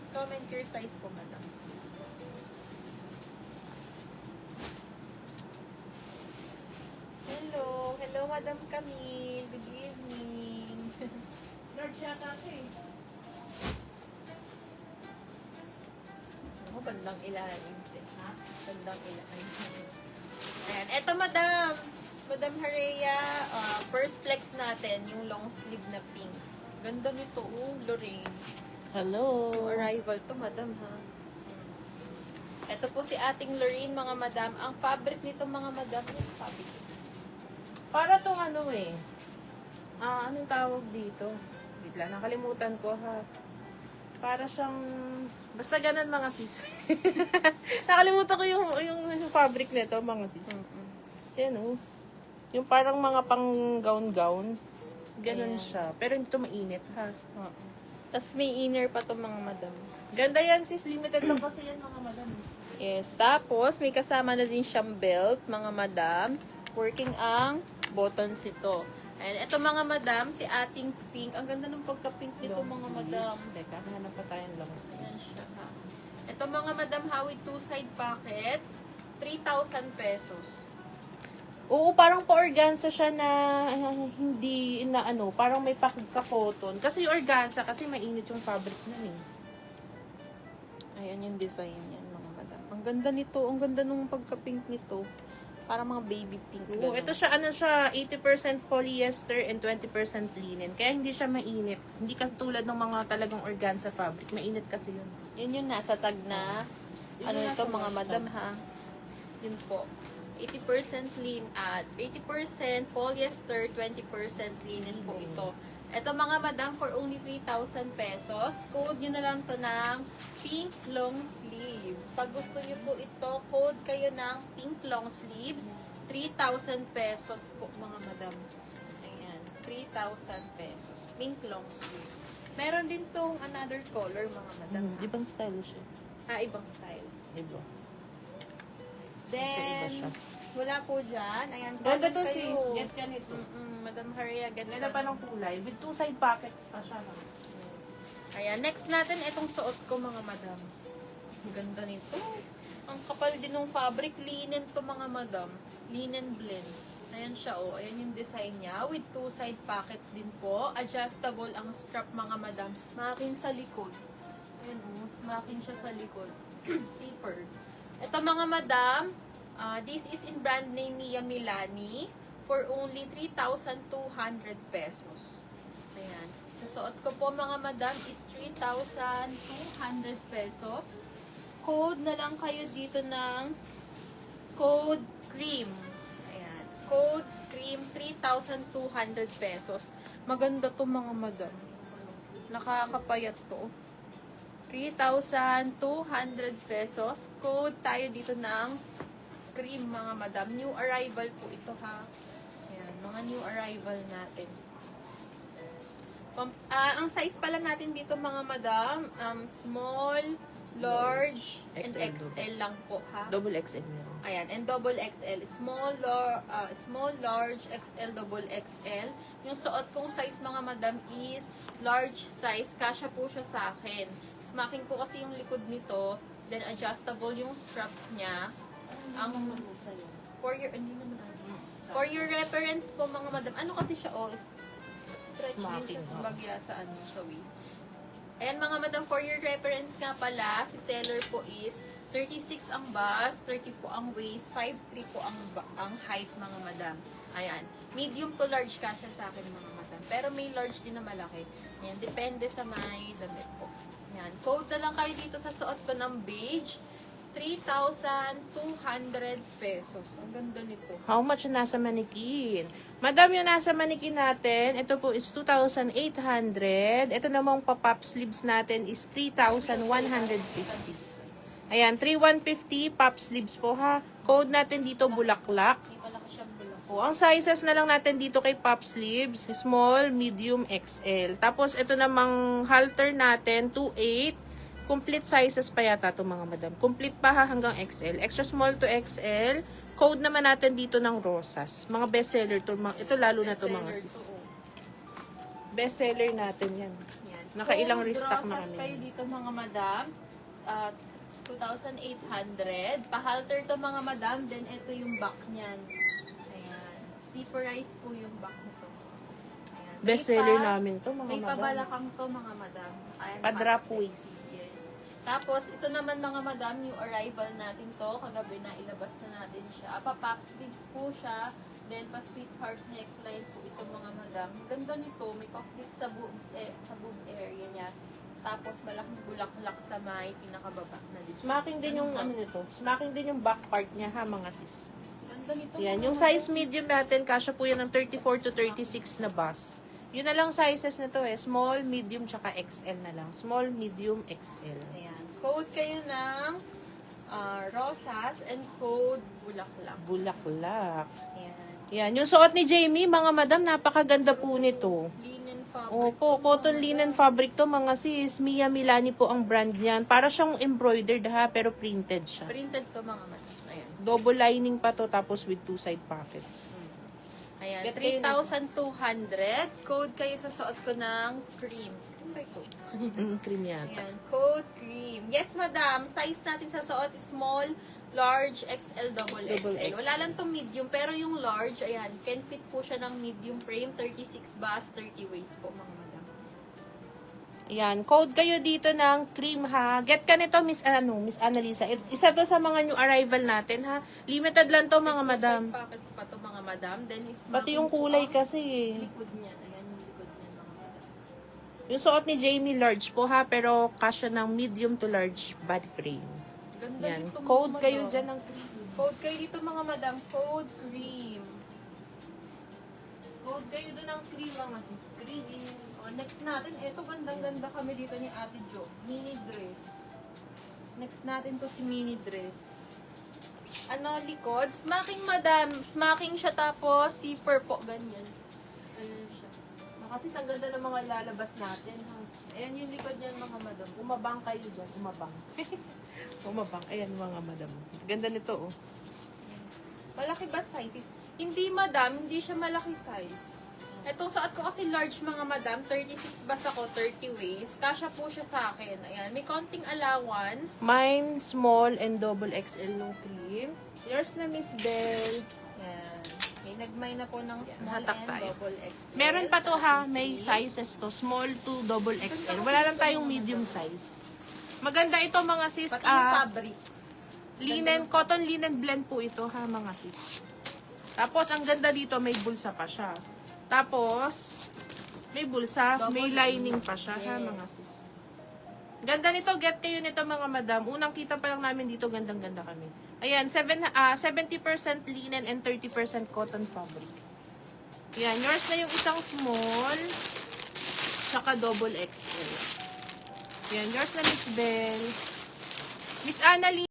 Just comment your size po, madam. Hello. Hello, Madam Camille. Good evening. Large yata ito eh. Ako, bandang ilalim. Ha? Bandang ilalim. Ayan. Eto, madam. Madam Hareya, first flex natin, yung long sleeve na pink. Ganda nito, oh, Lorraine. Hello. Yung arrival to, madam, ha? Ito po si ating Lorraine, mga madam. Ang fabric nito, mga madam, yung fabric. Para tong ano eh. Anong tawag dito? Wait lang, nakalimutan ko ha. Para siyang, basta ganun mga sis. Nakalimutan ko yung fabric nito, mga sis. Yan oh. Yung parang mga pang gown-gown. Ganun Ayan. siya. Pero hindi to mainit ha. Tapos may inner pa to, mga madam. Ganda yan sis. Limited lang kasi yan mga madam. Yes. Tapos, may kasama na din siyang belt, mga madam. Working ang buttons ito. And ito, mga madam, si ating pink. Ang ganda ng pagka-pink nito, Long mga madam. sleeves. Teka, hanap pa tayong long Yan sleeves. siya, ha. Ito, mga madam, ha, with two side pockets. 3,000 pesos. Oo, parang pa-organza siya na hindi na ano, parang may pagka-cotton. Kasi yung organza, kasi mainit yung fabric na eh. Ayan yung design yan, mga madam. Ang ganda nito. Ang ganda nung pagka-pink nito. Parang mga baby pink. Oo, ito siya, ano siya, 80% polyester and 20% linen. Kaya hindi siya mainit. Hindi katulad ng mga talagang organza fabric. Mainit kasi yun. Yun yung nasa tag na, Yun ano yung ito, nasa mga tag. madam, ha. Yun po. 80% lean at 80% polyester, 20% linen po ito. Ito, mga madam, for only 3,000 pesos. Code nyo na lang to ng pink long sleeves. Pag gusto nyo po ito, code kayo ng pink long sleeves. 3,000 pesos po, mga madam. Ayan, 3,000 pesos. Pink long sleeves. Meron din tong another color, mga madam. Ibang stylish yun. Ibang style. Iba. Then, siya. wala po dyan. Ayan, Ganda comment to kayo. sis. Get ka nito. Madam Haria, ganda. Ganda pa ng kulay. With two side pockets pa siya. Yes. Ayan, next natin, itong suot ko, mga madam. Ang ganda nito. Ang kapal din ng fabric. Linen to, mga madam. Linen blend. Ayan siya, oh. Ayan yung design niya. With two side pockets din po. Adjustable ang strap, mga madam. Smacking sa likod. Ayan, oh. Smacking siya sa likod. Zipper. Ito, mga madam. This is in brand name Mia Milani for only 3,200 pesos. Ayan. Sa suot ko po, mga madam, is 3,200 pesos. Code na lang kayo dito ng code cream. Ayan. Code cream, 3,200 pesos. Maganda to, mga madam. Nakakapayat to. 3,200 pesos. Code tayo dito ng cream, mga madam. New arrival po ito, ha. Ayan, mga new arrival natin. Ang size pala natin dito, mga madam, small, large, and XL. XL lang po, ha. Double XL meron. Ayan, and double XL. Small, large, XL, double XL. Yung suot kong size, mga madam, is large size. Kasya po siya sa akin. Smacking po kasi yung likod nito. Then, adjustable yung strap niya. For your reference po, mga madam, ano kasi siya, stretch din siya sa bagya sa waist. And mga madam, for your reference nga pala, si seller po is 36 ang bust, 30 po ang waist, 5'3 po ang height, mga madam. Ayan. Medium to large kasya sa akin, mga madam. Pero may large din na malaki. Ayan. Depende sa may damit po. Ayan. Code na lang kayo dito sa suot ko ng beige. 3,200 pesos. Ang ganda nito. How much yung nasa manikin? Madam, yung nasa manikin natin, ito po is 2,800. Ito namang pa-pop sleeves natin is 3,150. Ayan, 3,150 pop sleeves po ha. Code natin dito, bulaklak. May malaki siyang bulak. O, ang sizes na lang natin dito kay pop sleeves, small, medium, XL. Tapos, ito namang halter natin, 2,800. Complete sizes pa yata ito, mga madam. Complete pa ha hanggang XL. Extra small to XL. Code naman natin dito ng rosas. Mga bestseller to. Ito lalo na to, mga sis. Bestseller natin yan. Yan. Nakailang Code restock na Rosas kami. kayo dito mga madam. 2,800. Pa-halter to mga madam. Then, ito yung back niyan. Ayan. Zipperized po yung back nito. Ayan. Best seller namin to, mga May madam. pabalakang to mga madam. Ayan, Pa-drop para waist. sexy. Yes. Tapos, ito naman mga madam, yung arrival natin to. Kagabi na ilabas na natin siya. Pa-pop sleeves po siya. Then, pa-sweetheart neckline po ito mga madam. Ganda nito. May pa-flit sa boobs, sa boob area niya. Tapos, malaking bulaklak sa may pinakababa na dito. Smacking din yung ano nito. Smacking din yung back part niya ha, mga sis. Ganda nito. Yan, mga yung madam. size medium natin, kasya po yan ng 34 to 36 na bus. Yun na lang sizes nito eh. Small, medium, tsaka XL na lang. Small, medium, XL. Ayan. Code kayo ng rosas and code bulaklak. Bulaklak. Ayan. Yan, yung suot ni Jamie, mga madam, napakaganda po nito. Linen fabric. Opo, cotton linen fabric to mga sis. Mia Milani po ang brand niyan. Para siyang embroidered ha, pero printed siya. Printed to mga madam. Ayan. Double lining pa to, tapos with two side pockets. Ayan. Get kayo 3,200. Code kayo sa suot ko ng cream. Cream ba ito? Cream yata. Ayan. Code cream. Yes, madam. Size natin sa suot is small, large, XL, double Double XL. XL. Wala lang tong medium, pero yung large, ayan, can fit po siya ng medium frame, 36 bust, 30 waist po, mga madam. Yan, code kayo dito ng cream ha. Get ka nito, Miss Annalisa. Isa to sa mga new arrival natin ha. Limited lang to mga madam. Side pockets pa to mga madam. Then is Pati yung kulay kasi eh. likod niyan. Ayan yung likod niyan mga madam. Yung suot ni Jamie large po ha, pero kasya ng medium to large body frame. Ganda Yan, nito, mga code kayo madam. dyan ng cream. Code kayo dito mga madam. Code cream. Code kayo doon ng cream mga sis. Cream. O, next natin, ito gandang-ganda kami dito ni Ate Jo. Mini dress. Next natin to si mini dress. Ano, likod? Smacking, madam. Smacking siya tapos zipper po. Ganyan. Ganyan siya. Kasi ang ganda ng mga ilalabas natin ha. Ayan yung likod niyan mga madam. Umabang kayo dyan, umabang. Umabang. Ayan mga madam. Ganda nito oh. Malaki ba sizes? Hindi madam, hindi siya malaki size. Etong suot ko kasi large mga madam, 36 bas ako, 30 waist. Kasya po siya sa akin. Ayan, may konting allowance. Mine, small and double XL ng cream. Yours na, Miss Belle. Ayan. May nagmay na po ng small hatak and tayo. double XL. Meron pa to sa ha, ating may cream. sizes to. Small to double XL. Wala lang tayong medium size. Maganda ito mga sis. Pati yung fabric. Linen, cotton linen blend po ito ha mga sis. Tapos ang ganda dito, may bulsa pa siya. Tapos, may bulsa, Double may lining pa siya ha Yes. mga sis. Ganda nito, get kayo nito mga madam. Unang kita pa lang namin dito, gandang-ganda kami. Ayan, 70% linen and 30% cotton fabric. Ayan, yours na yung isang small, tsaka double XL. Ayan, yours na Miss Belle. Miss Annalyn.